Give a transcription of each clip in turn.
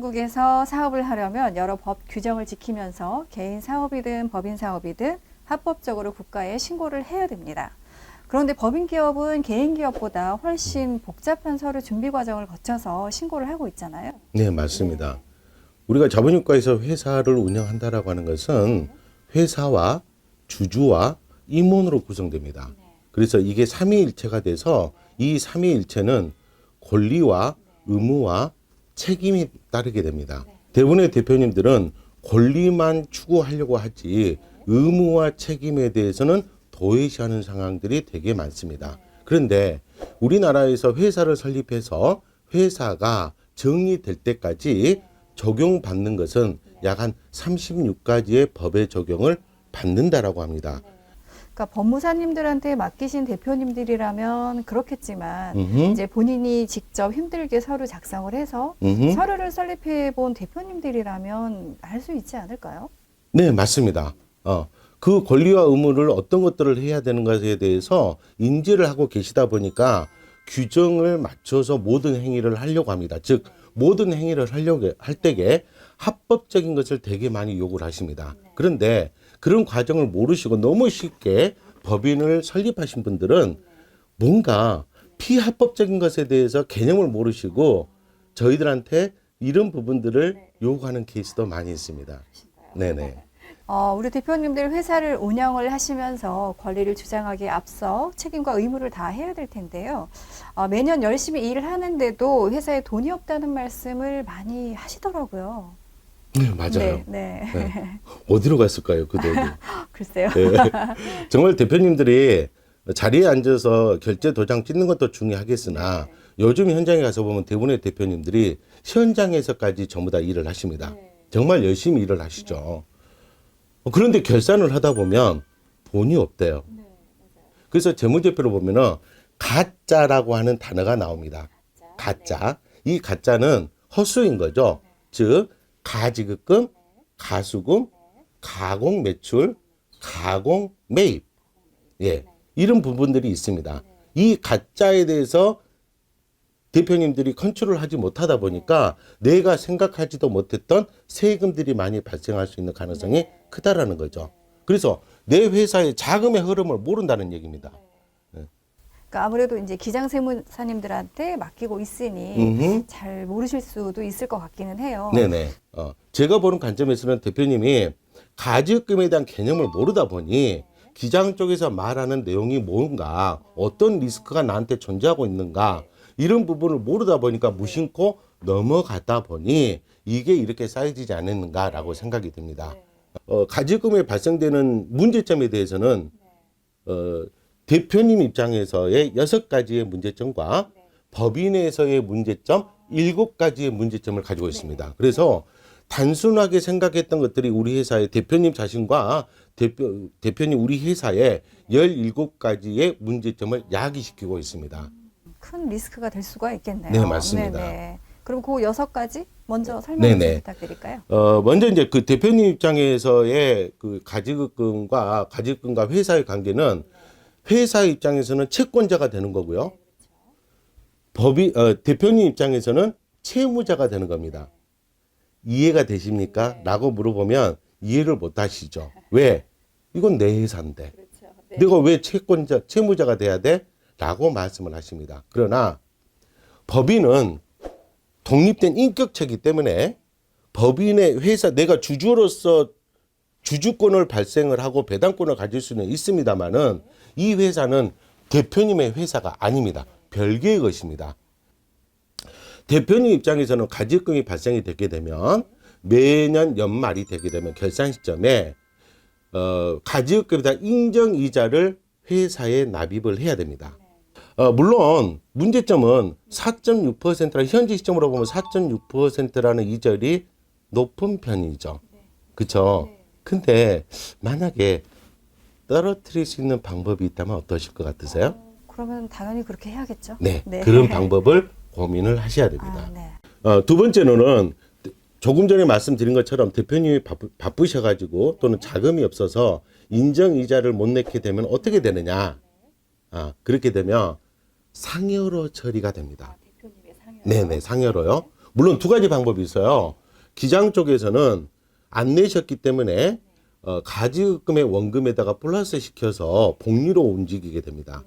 대한민국에서 사업을 하려면 여러 법 규정을 지키면서 개인 사업이든 법인 사업이든 합법적으로 국가에 신고를 해야 됩니다. 그런데 법인 기업은 개인 기업보다 훨씬 복잡한 서류 준비 과정을 거쳐서 신고를 하고 있잖아요. 네, 맞습니다. 우리가 자본주의국가에서 회사를 운영한다라고 하는 것은 회사와 주주와 임원으로 구성됩니다. 그래서 이게 삼위일체가 돼서 이 삼위일체는 권리와 의무와 책임이 따르게 됩니다. 대부분의 대표님들은 권리만 추구하려고 하지 의무와 책임에 대해서는 도외시하는 상황들이 되게 많습니다. 그런데 우리나라에서 회사를 설립해서 회사가 정리될 때까지 적용받는 것은 약 한 36가지의 법의 적용을 받는다라고 합니다. 그러니까 법무사님들한테 맡기신 대표님들이라면 그렇겠지만 이제 본인이 직접 힘들게 서류 작성을 해서 서류를 설립해 본 대표님들이라면 알 수 있지 않을까요? 네, 맞습니다. 그 권리와 의무를 어떤 것들을 해야 되는 것에 대해서 인지를 하고 계시다 보니까 규정을 맞춰서 모든 행위를 하려고 합니다. 즉 모든 행위를 하려고 할 때에 합법적인 것을 되게 많이 요구를 하십니다. 그런데 그런 과정을 모르시고 너무 쉽게 법인을 설립하신 분들은 뭔가 피합법적인 것에 대해서 개념을 모르시고 저희들한테 이런 부분들을 요구하는 케이스도 많이 있습니다. 네네. 우리 대표님들 회사를 운영을 하시면서 권리를 주장하기에 앞서 책임과 의무를 다 해야 될 텐데요. 매년 열심히 일을 하는데도 회사에 돈이 없다는 말씀을 많이 하시더라고요. 네, 맞아요. 네. 네. 어디로 갔을까요, 그 돈이? 글쎄요. 네. 정말 대표님들이 자리에 앉아서 결제 도장 찍는 것도 중요하겠으나 요즘 현장에 가서 보면 대부분의 대표님들이 현장에서까지 전부 다 일을 하십니다. 정말 열심히 일을 하시죠. 그런데 결산을 하다 보면 돈이 없대요. 그래서 재무제표를 보면은 가짜라고 하는 단어가 나옵니다. 가짜. 이 가짜는 허수인 거죠. 즉 가지급금, 가수금, 가공 매출, 가공 매입. 예. 이런 부분들이 있습니다. 이 가짜에 대해서 대표님들이 컨트롤을 하지 못하다 보니까 내가 생각하지도 못했던 세금들이 많이 발생할 수 있는 가능성이 크다라는 거죠. 그래서 내 회사의 자금의 흐름을 모른다는 얘기입니다. 그러니까 아무래도 이제 기장세무사님들한테 맡기고 있으니 잘 모르실 수도 있을 것 같기는 해요. 네네. 제가 보는 관점에서는 대표님이 가지급금에 대한 개념을 모르다 보니 기장 쪽에서 말하는 내용이 뭔가, 어떤 리스크가 나한테 존재하고 있는가, 이런 부분을 모르다 보니까 무심코 넘어가다 보니 이게 이렇게 쌓여지지 않았는가라고 생각이 듭니다. 가지급금에 발생되는 문제점에 대해서는 대표님 입장에서의 6가지의 문제점과 법인에서의 문제점 7가지의 문제점을 가지고 있습니다. 그래서 단순하게 생각했던 것들이 우리 회사의 대표님 자신과 대표님 우리 회사의 17가지의 문제점을 야기시키고 있습니다. 큰 리스크가 될 수가 있겠네요. 네, 맞습니다. 네네. 그럼 그 6가지 먼저 설명 좀 부탁드릴까요? 먼저 이제 그 대표님 입장에서의 그 가지급금과 회사의 관계는 회사 입장에서는 채권자가 되는 거고요. 대표님 입장에서는 채무자가 되는 겁니다. 이해가 되십니까? 라고 물어보면 이해를 못 하시죠. 왜? 이건 내 회사인데. 내가 왜 채무자가 돼야 돼? 라고 말씀을 하십니다. 그러나 법인은 독립된 인격체이기 때문에 법인의 회사, 내가 주주로서 주주권을 발생을 하고 배당권을 가질 수는 있습니다만은 이 회사는 대표님의 회사가 아닙니다. 별개의 것입니다. 대표님 입장에서는 가지급금이 발생이 되게 되면 매년 연말이 되게 되면 결산 시점에 가지급금에 대한 인정이자를 회사에 납입을 해야 됩니다. 물론 문제점은 4.6%라 현재 시점으로 보면 4.6%라는 이자율이 높은 편이죠. 그렇죠? 근데 만약에 떨어뜨릴 수 있는 방법이 있다면 어떠실 것 같으세요? 그러면 당연히 그렇게 해야겠죠. 네. 그런 방법을 고민을 하셔야 됩니다. 네. 두 번째로는 조금 전에 말씀드린 것처럼 대표님이 바쁘셔가지고 또는 자금이 없어서 인정이자를 못 내게 되면 어떻게 되느냐. 그렇게 되면 상여로 처리가 됩니다. 네네, 상여로요. 물론 두 가지 방법이 있어요. 기장 쪽에서는 안 내셨기 때문에 가지급금의 원금에다가 플러스 시켜서 복리로 움직이게 됩니다.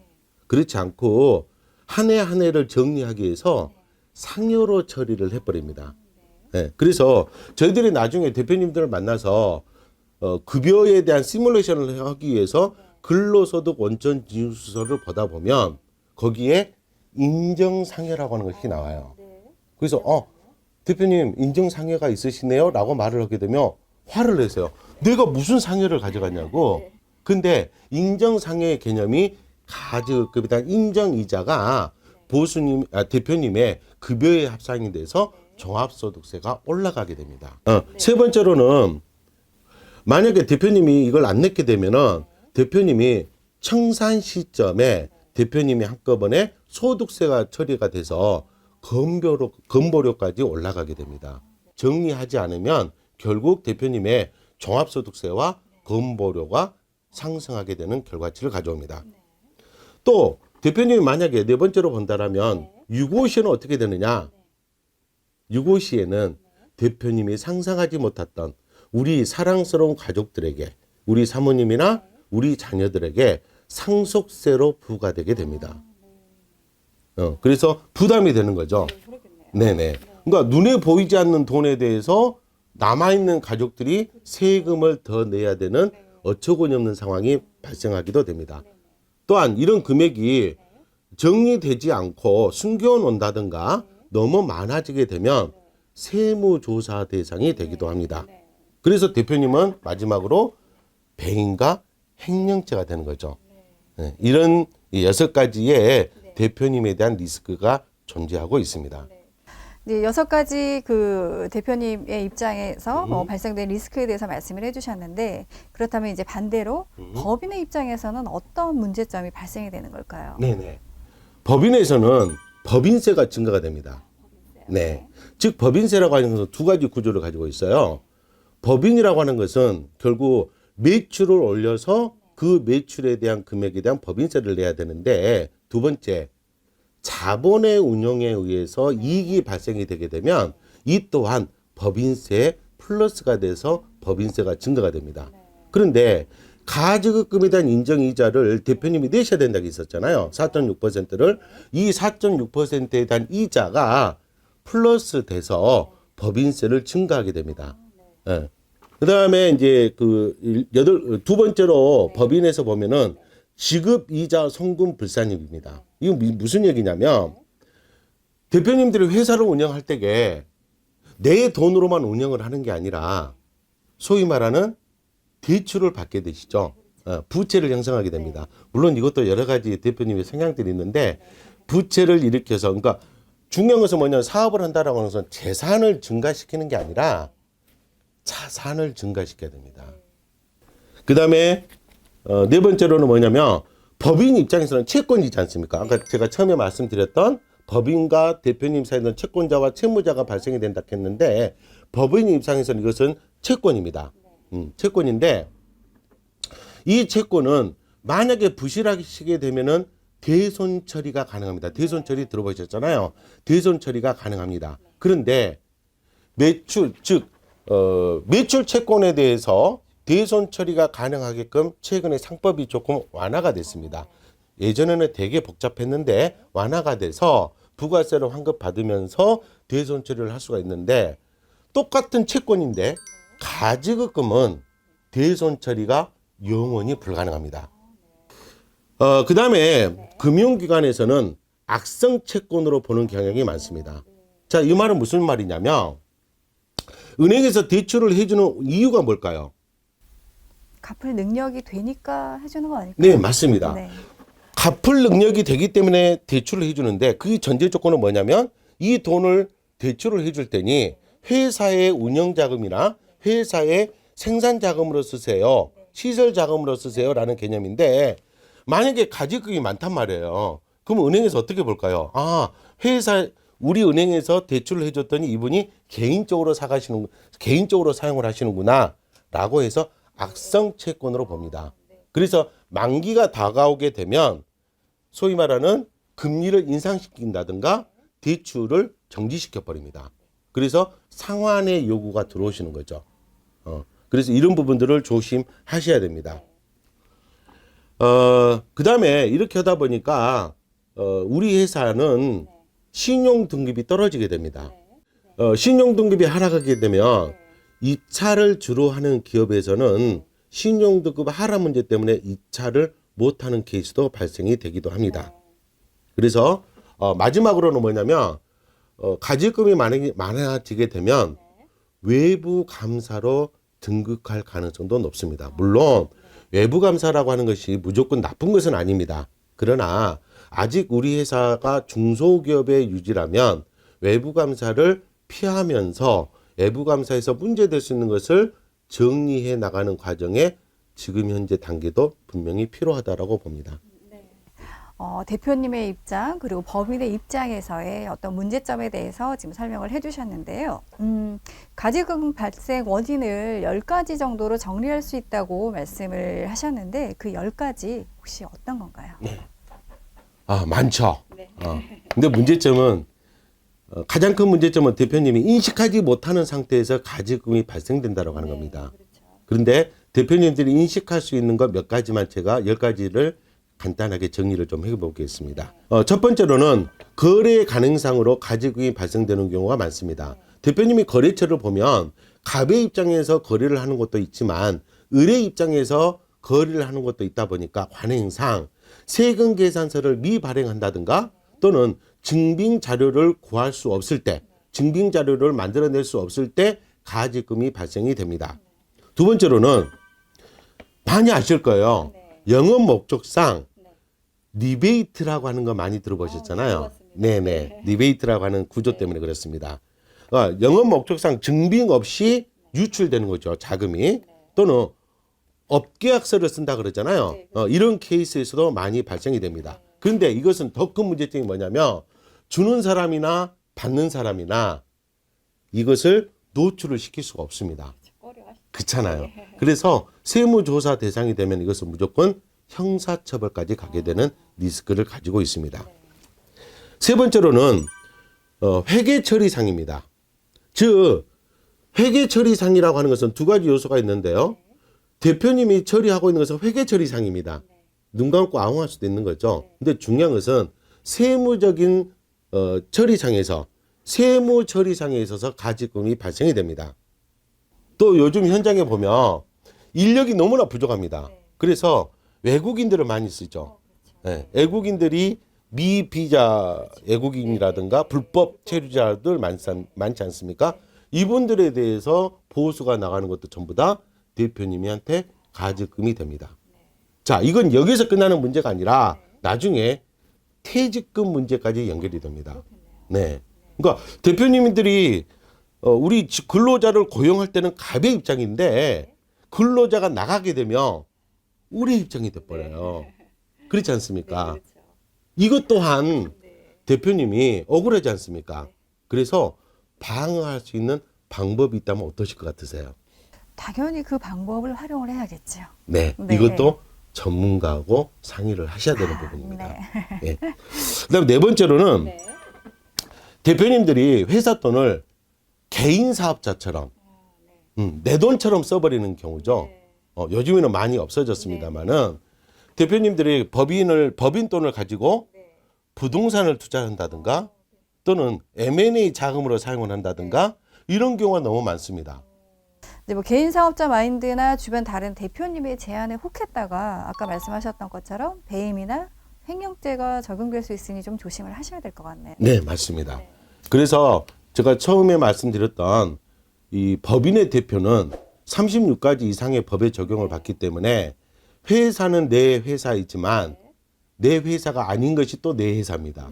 그렇지 않고 한 해 한 해를 정리하기 위해서 상여로 처리를 해버립니다. 네, 그래서 저희들이 나중에 대표님들을 만나서 급여에 대한 시뮬레이션을 하기 위해서 근로소득 원천 진술서를 보다 보면 거기에 인정상여라고 하는 것이 나와요. 그래서 대표님 인정상여가 있으시네요 라고 말을 하게 되면 화를 내세요. 내가 무슨 상여를 가져갔냐고. 근데 인정상여의 개념이 가지급에 대한 인정이자가 대표님의 급여에 합산이 돼서 종합소득세가 올라가게 됩니다. 세 번째로는 만약에 대표님이 이걸 안 냈게 되면은 대표님이 청산 시점에 대표님이 한꺼번에 소득세가 처리가 돼서 건보료까지 올라가게 됩니다. 정리하지 않으면 결국 대표님의 종합소득세와 건보료가 상승하게 되는 결과치를 가져옵니다. 또 대표님이 만약에 네 번째로 본다라면 유고시에는 어떻게 되느냐? 유고시에는 대표님이 상상하지 못했던 우리 사랑스러운 가족들에게, 우리 사모님이나 우리 자녀들에게 상속세로 부과되게 됩니다. 그래서 부담이 되는 거죠. 네네. 그러니까 눈에 보이지 않는 돈에 대해서 남아있는 가족들이 세금을 더 내야 되는 어처구니 없는 상황이 발생하기도 됩니다. 또한 이런 금액이 정리되지 않고 숨겨 놓는다든가 너무 많아지게 되면 세무조사 대상이 되기도 합니다. 그래서 대표님은 마지막으로 배임과 횡령죄가 되는 거죠. 네, 이런 6가지의 대표님에 대한 리스크가 존재하고 있습니다. 이제 6가지 그 대표님의 입장에서 발생된 리스크에 대해서 말씀을 해주셨는데, 그렇다면 이제 반대로 법인의 입장에서는 어떤 문제점이 발생이 되는 걸까요? 네네. 법인에서는 법인세가 증가가 됩니다. 네. 즉 법인세라고 하는 것은 두 가지 구조를 가지고 있어요. 법인이라고 하는 것은 결국 매출을 올려서 그 매출에 대한 금액에 대한 법인세를 내야 되는데, 두 번째 자본의 운용에 의해서 이익이 발생이 되게 되면 이 또한 법인세 플러스가 돼서 법인세가 증가가 됩니다. 그런데 가지급금에 대한 인정이자를 대표님이 내셔야 된다고 했었잖아요. 4.6%를. 이 4.6%에 대한 이자가 플러스 돼서 법인세를 증가하게 됩니다. 네. 그 다음에 이제 두 번째로 법인에서 보면은 지급이자 송금 불산입니다. 이거 무슨 얘기냐면 대표님들이 회사를 운영할 때에 내 돈으로만 운영을 하는 게 아니라 소위 말하는 대출을 받게 되시죠. 부채를 형성하게 됩니다. 물론 이것도 여러 가지 대표님의 성향들이 있는데 부채를 일으켜서, 그러니까 중요한 것은 뭐냐면 사업을 한다라고 하는 것은 재산을 증가시키는 게 아니라 자산을 증가시켜야 됩니다. 그 다음에 네 번째로는 뭐냐면 법인 입장에서는 채권이지 않습니까? 아까 제가 처음에 말씀드렸던 법인과 대표님 사이에는 채권자와 채무자가 발생이 된다 했는데 법인 입장에서는 이것은 채권입니다. 채권인데 이 채권은 만약에 부실하시게 되면은 대손 처리가 가능합니다. 대손 처리 들어보셨잖아요. 대손 처리가 가능합니다. 그런데 매출 채권에 대해서 대손 처리가 가능하게끔 최근에 상법이 조금 완화가 됐습니다. 예전에는 되게 복잡했는데 완화가 돼서 부가세를 환급받으면서 대손 처리를 할 수가 있는데, 똑같은 채권인데 가지급금은 대손 처리가 영원히 불가능합니다. 그 다음에 금융기관에서는 악성 채권으로 보는 경향이 많습니다. 자, 이 말은 무슨 말이냐면 은행에서 대출을 해주는 이유가 뭘까요? 갚을 능력이 되니까 해주는 거 아닐까요? 네, 맞습니다. 네. 갚을 능력이 되기 때문에 대출을 해주는데 그 전제 조건은 뭐냐면 이 돈을 대출을 해줄 테니 회사의 운영자금이나 회사의 생산자금으로 쓰세요. 시설자금으로 쓰세요. 라는 개념인데 만약에 가지급이 많단 말이에요. 그럼 은행에서 어떻게 볼까요? 우리 은행에서 대출을 해줬더니 이분이 개인적으로 사용을 하시는구나. 라고 해서 악성 채권으로 봅니다. 그래서 만기가 다가오게 되면 소위 말하는 금리를 인상시킨다든가 대출을 정지시켜 버립니다. 그래서 상환의 요구가 들어오시는 거죠. 그래서 이런 부분들을 조심하셔야 됩니다. 그 다음에 이렇게 하다 보니까, 우리 회사는 신용 등급이 떨어지게 됩니다. 신용 등급이 하락하게 되면 입찰을 주로 하는 기업에서는 신용 등급 하락 문제 때문에 입찰을 못하는 케이스도 발생이 되기도 합니다. 그래서 마지막으로는 뭐냐면 가지금이 많아지게 되면 외부 감사로 등극할 가능성도 높습니다. 물론 외부 감사라고 하는 것이 무조건 나쁜 것은 아닙니다. 그러나 아직 우리 회사가 중소기업의 유지라면 외부 감사를 피하면서 외부 감사에서 문제될 수 있는 것을 정리해 나가는 과정에 지금 현재 단계도 분명히 필요하다라고 봅니다. 대표님의 입장 그리고 법인의 입장에서의 어떤 문제점에 대해서 지금 설명을 해주셨는데요. 가지금 발생 원인을 10가지 정도로 정리할 수 있다고 말씀을 하셨는데 그 10가지 혹시 어떤 건가요? 네. 많죠. 근데 문제점은 가장 큰 문제점은 대표님이 인식하지 못하는 상태에서 가지금이 발생된다고 하는 겁니다. 그런데 대표님들이 인식할 수 있는 것 몇 가지만 제가 10가지를 간단하게 정리를 좀 해보겠습니다. 첫 번째로는 거래 가능상으로 가지금이 발생되는 경우가 많습니다. 대표님이 거래처를 보면 갑의 입장에서 거래를 하는 것도 있지만 을의 입장에서 거래를 하는 것도 있다 보니까 관행상 세금 계산서를 미발행한다든가 또는 증빙 자료를 구할 수 없을 때, 증빙 자료를 만들어낼 수 없을 때 가지금이 발생이 됩니다. 두 번째로는 많이 아실 거예요. 영업 목적상 리베이트라고 하는 거 많이 들어보셨잖아요. 네네. 리베이트라고 하는 구조 때문에 그렇습니다. 영업 목적상 증빙 없이 유출되는 거죠. 자금이. 또는 업계약서를 쓴다 그러잖아요. 이런 케이스에서도 많이 발생이 됩니다. 그런데 이것은 더 큰 문제점이 뭐냐면 주는 사람이나 받는 사람이나 이것을 노출을 시킬 수가 없습니다. 그렇잖아요. 그래서 세무조사 대상이 되면 이것은 무조건 형사처벌까지 가게 되는 리스크를 가지고 있습니다. 세 번째로는 회계처리상입니다. 즉 회계처리상이라고 하는 것은 두 가지 요소가 있는데요. 대표님이 처리하고 있는 것은 회계처리상입니다. 눈 감고 아웅할 수도 있는 거죠. 근데 중요한 것은 세무적인 처리상에서 세무처리상에 있어서 가지금이 발생이 됩니다. 또 요즘 현장에 보면 인력이 너무나 부족합니다. 그래서 외국인들을 많이 쓰죠. 네, 외국인들이 미비자 외국인이라든가 불법 체류자들 많지 않습니까? 이분들에 대해서 보수가 나가는 것도 전부 다 대표님한테 가지금이 됩니다. 자, 이건 여기서 끝나는 문제가 아니라 나중에 퇴직금 문제까지 연결이 됩니다. 네. 그러니까 대표님들이 우리 근로자를 고용할 때는 갑의 입장인데 근로자가 나가게 되면 우리 입장이 돼버려요. 그렇지 않습니까? 이것 또한 대표님이 억울하지 않습니까? 그래서 방어할 수 있는 방법이 있다면 어떠실 것 같으세요? 당연히 그 방법을 활용을 해야겠죠. 네, 이것도 전문가하고 상의를 하셔야 되는 부분입니다. 네. 그다음 네 번째로는 대표님들이 회사 돈을 개인 사업자처럼 내 돈처럼 써버리는 경우죠. 요즘에는 많이 없어졌습니다만은 대표님들이 법인 돈을 가지고 부동산을 투자한다든가 또는 M&A 자금으로 사용을 한다든가 이런 경우가 너무 많습니다. 이제 뭐 개인 사업자 마인드나 주변 다른 대표님의 제안에 혹했다가 아까 말씀하셨던 것처럼 배임이나 횡령죄가 적용될 수 있으니 좀 조심을 하셔야 될 것 같네요. 네, 맞습니다. 그래서 제가 처음에 말씀드렸던 이 법인의 대표는 36가지 이상의 법의 적용을 받기 때문에 회사는 내 회사이지만 내 회사가 아닌 것이 또 내 회사입니다.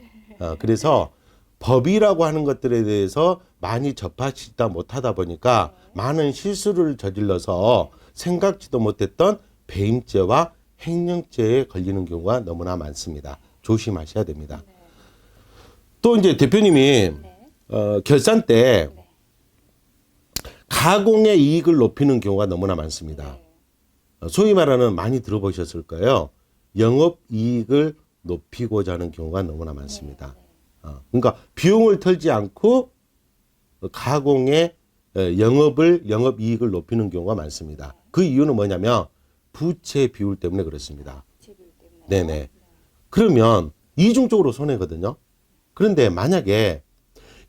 그래서 법이라고 하는 것들에 대해서 많이 접하시다 못하다 보니까 많은 실수를 저질러서 생각지도 못했던 배임죄와 횡령죄에 걸리는 경우가 너무나 많습니다. 조심하셔야 됩니다. 또 이제 대표님이 결산 때 가공의 이익을 높이는 경우가 너무나 많습니다. 소위 말하는 많이 들어보셨을 거예요. 영업이익을 높이고자 하는 경우가 너무나 많습니다. 그러니까 비용을 털지 않고 가공의 영업이익을 높이는 경우가 많습니다. 그 이유는 뭐냐면 부채 비율 때문에 그렇습니다. 네네. 그러면 이중적으로 손해거든요. 그런데 만약에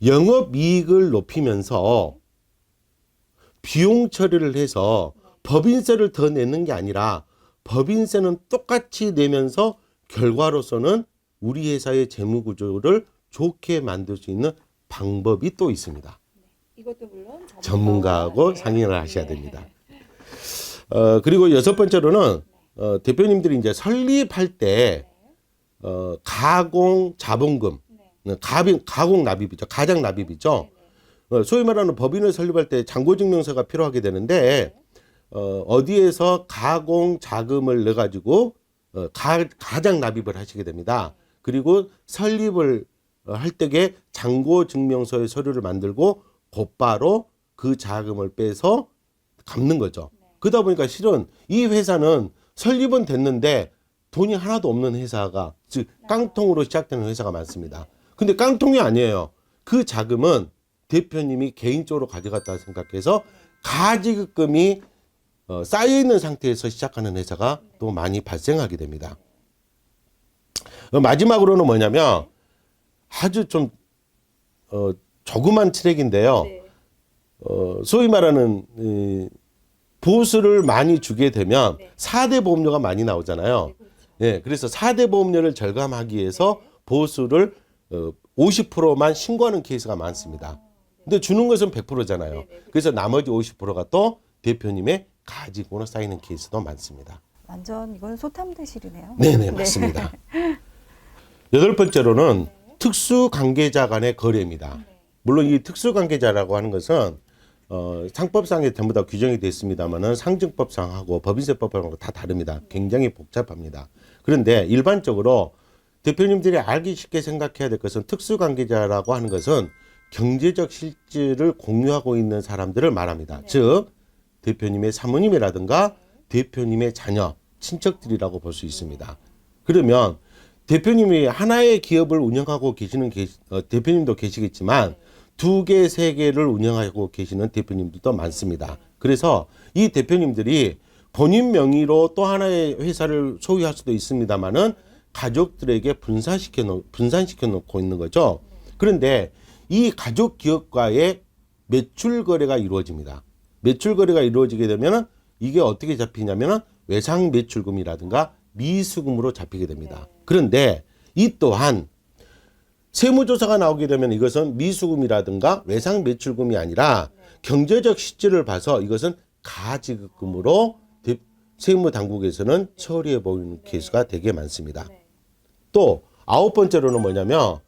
영업이익을 높이면서 비용 처리를 해서 법인세를 더 내는 게 아니라 법인세는 똑같이 내면서 결과로서는 우리 회사의 재무 구조를 좋게 만들 수 있는 방법이 또 있습니다. 이것도 물론 전문가하고 상의를 하셔야 됩니다. 그리고 여섯 번째로는 대표님들이 이제 설립할 때 가공 자본금, 가공 납입이죠. 가장 납입이죠. 소위 말하는 법인을 설립할 때 잔고증명서가 필요하게 되는데 어디에서 가공 자금을 넣어 가지고 가장 납입을 하시게 됩니다. 그리고 설립을 할 때에 잔고증명서의 서류를 만들고 곧바로 그 자금을 빼서 갚는 거죠. 그러다 보니까 실은 이 회사는 설립은 됐는데 돈이 하나도 없는 회사가, 즉 깡통으로 시작되는 회사가 많습니다. 근데 깡통이 아니에요. 그 자금은 대표님이 개인적으로 가져갔다 생각해서 가지급금이 쌓여있는 상태에서 시작하는 회사가 또 많이 발생하게 됩니다. 마지막으로는 뭐냐면 아주 좀 조그만 트랙인데요. 소위 말하는 보수를 많이 주게 되면 4대 보험료가 많이 나오잖아요. 네, 그래서 4대 보험료를 절감하기 위해서 보수를 50%만 신고하는 케이스가 많습니다. 근데 주는 것은 100%잖아요. 그래서 나머지 50%가 또 대표님의 가지고는 쌓이는 케이스도 많습니다. 완전 이건 소탐대실이네요. 네네, 맞습니다. 여덟 번째로는 특수관계자 간의 거래입니다. 물론 이 특수관계자라고 하는 것은 상법상에 전부 다 규정이 되어 있습니다만은 상증법상하고 법인세법하고 다 다릅니다. 굉장히 복잡합니다. 그런데 일반적으로 대표님들이 알기 쉽게 생각해야 될 것은 특수관계자라고 하는 것은 경제적 실질을 공유하고 있는 사람들을 말합니다. 즉 대표님의 사모님이라든가 대표님의 자녀, 친척들이라고 볼 수 있습니다. 그러면 대표님이 하나의 기업을 운영하고 계시는 대표님도 계시겠지만 2개, 3개를 운영하고 계시는 대표님들도 많습니다. 그래서 이 대표님들이 본인 명의로 또 하나의 회사를 소유할 수도 있습니다만은 가족들에게 분산시켜 놓고 있는 거죠. 그런데 이 가족 기업과의 매출 거래가 이루어집니다. 매출 거래가 이루어지게 되면 이게 어떻게 잡히냐면은 외상 매출금이라든가 미수금으로 잡히게 됩니다. 그런데 이 또한 세무조사가 나오게 되면 이것은 미수금이라든가 외상 매출금이 아니라 경제적 실질을 봐서 이것은 가지급금으로 세무당국에서는 처리해 보이는 케이스가 되게 많습니다. 또 9번째로는 뭐냐면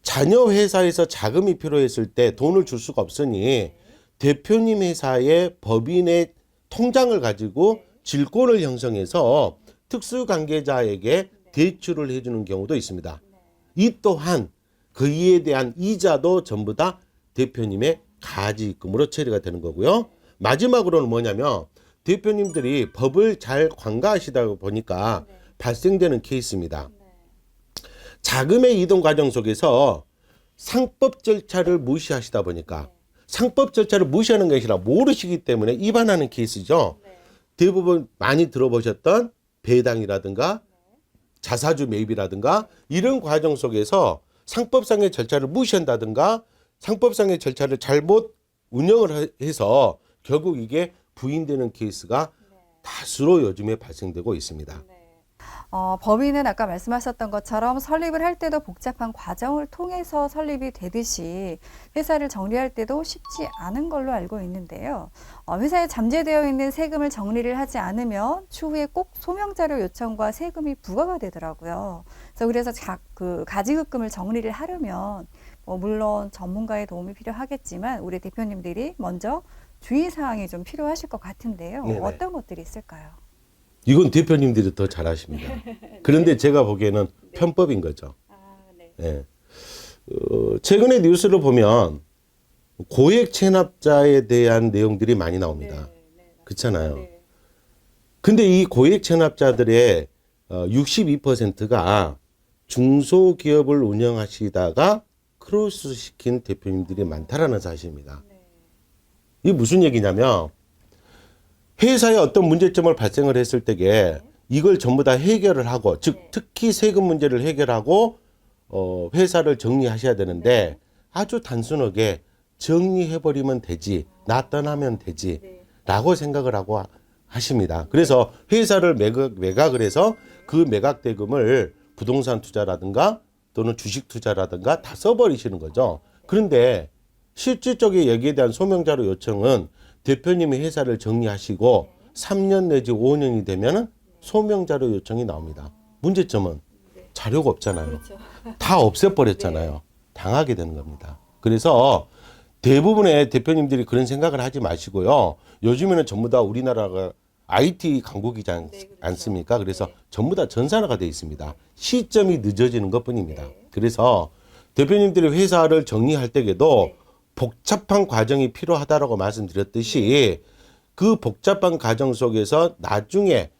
자녀 회사에서 자금이 필요했을 때 돈을 줄 수가 없으니 대표님 회사의 법인의 통장을 가지고 질권을 형성해서 특수관계자에게 대출을 해주는 경우도 있습니다. 이 또한 그에 대한 이자도 전부 다 대표님의 가지금으로 처리가 되는 거고요. 마지막으로는 뭐냐면 대표님들이 법을 잘 관가하시다 보니까 발생되는 케이스입니다. 자금의 이동 과정 속에서 상법 절차를 무시하시다 보니까 상법 절차를 무시하는 것이 아니라 모르시기 때문에 위반하는 케이스죠. 대부분 많이 들어보셨던 배당이라든가 자사주 매입이라든가 이런 과정 속에서 상법상의 절차를 무시한다든가 상법상의 절차를 잘못 운영을 해서 결국 이게 부인되는 케이스가 다수로 요즘에 발생되고 있습니다. 법인은 아까 말씀하셨던 것처럼 설립을 할 때도 복잡한 과정을 통해서 설립이 되듯이 회사를 정리할 때도 쉽지 않은 걸로 알고 있는데요. 회사에 잠재되어 있는 세금을 정리를 하지 않으면 추후에 꼭 소명자료 요청과 세금이 부과가 되더라고요. 그래서 가지급금을 정리를 하려면 물론 전문가의 도움이 필요하겠지만 우리 대표님들이 먼저 주의사항이 좀 필요하실 것 같은데요. 네네. 어떤 것들이 있을까요? 이건 대표님들이 더 잘하십니다. 그런데 제가 보기에는 편법인 거죠. 네. 최근에 뉴스를 보면 고액 체납자에 대한 내용들이 많이 나옵니다. 그렇잖아요. 근데 이 고액 체납자들의 62%가 중소기업을 운영하시다가 크로스 시킨 대표님들이 많다라는 사실입니다. 이게 무슨 얘기냐면 회사에 어떤 문제점을 발생을 했을 때에 이걸 전부 다 해결을 하고 즉 특히 세금 문제를 해결하고 회사를 정리하셔야 되는데 아주 단순하게 정리해버리면 되지 나 떠나면 되지 라고 생각을 하고 하십니다. 그래서 회사를 매각을 해서 그 매각 대금을 부동산 투자라든가 또는 주식 투자라든가 다 써버리시는 거죠. 그런데 실질적인 여기에 대한 소명자료 요청은 대표님이 회사를 정리하시고 3년 내지 5년이 되면 소명자료 요청이 나옵니다. 문제점은 자료가 없잖아요. 다 없애버렸잖아요. 당하게 되는 겁니다. 그래서 대부분의 대표님들이 그런 생각을 하지 마시고요. 요즘에는 전부 다 우리나라가 IT 강국이지 않습니까? 그래서 전부 다 전산화가 되어 있습니다. 시점이 늦어지는 것뿐입니다. 그래서 대표님들이 회사를 정리할 때에도 복잡한 과정이 필요하다라고 말씀드렸듯이 그 복잡한 과정 속에서 나중에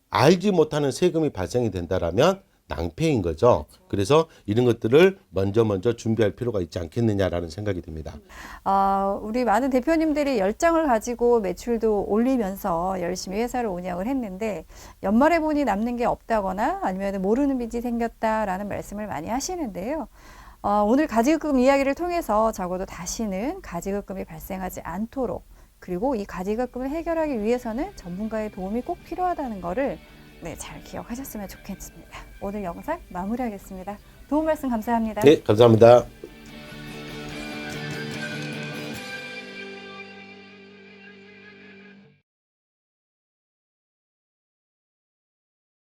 알지 못하는 세금이 발생이 된다라면 낭패인 거죠. 그래서 이런 것들을 먼저 준비할 필요가 있지 않겠느냐라는 생각이 듭니다. 우리 많은 대표님들이 열정을 가지고 매출도 올리면서 열심히 회사를 운영을 했는데 연말에 보니 남는 게 없다거나 아니면 모르는 빚이 생겼다라는 말씀을 많이 하시는데요. 오늘 가지급금 이야기를 통해서 적어도 다시는 가지급금이 발생하지 않도록 그리고 이 가지급금을 해결하기 위해서는 전문가의 도움이 꼭 필요하다는 거를 잘 기억하셨으면 좋겠습니다. 오늘 영상 마무리하겠습니다. 도움 말씀 감사합니다. 네, 감사합니다.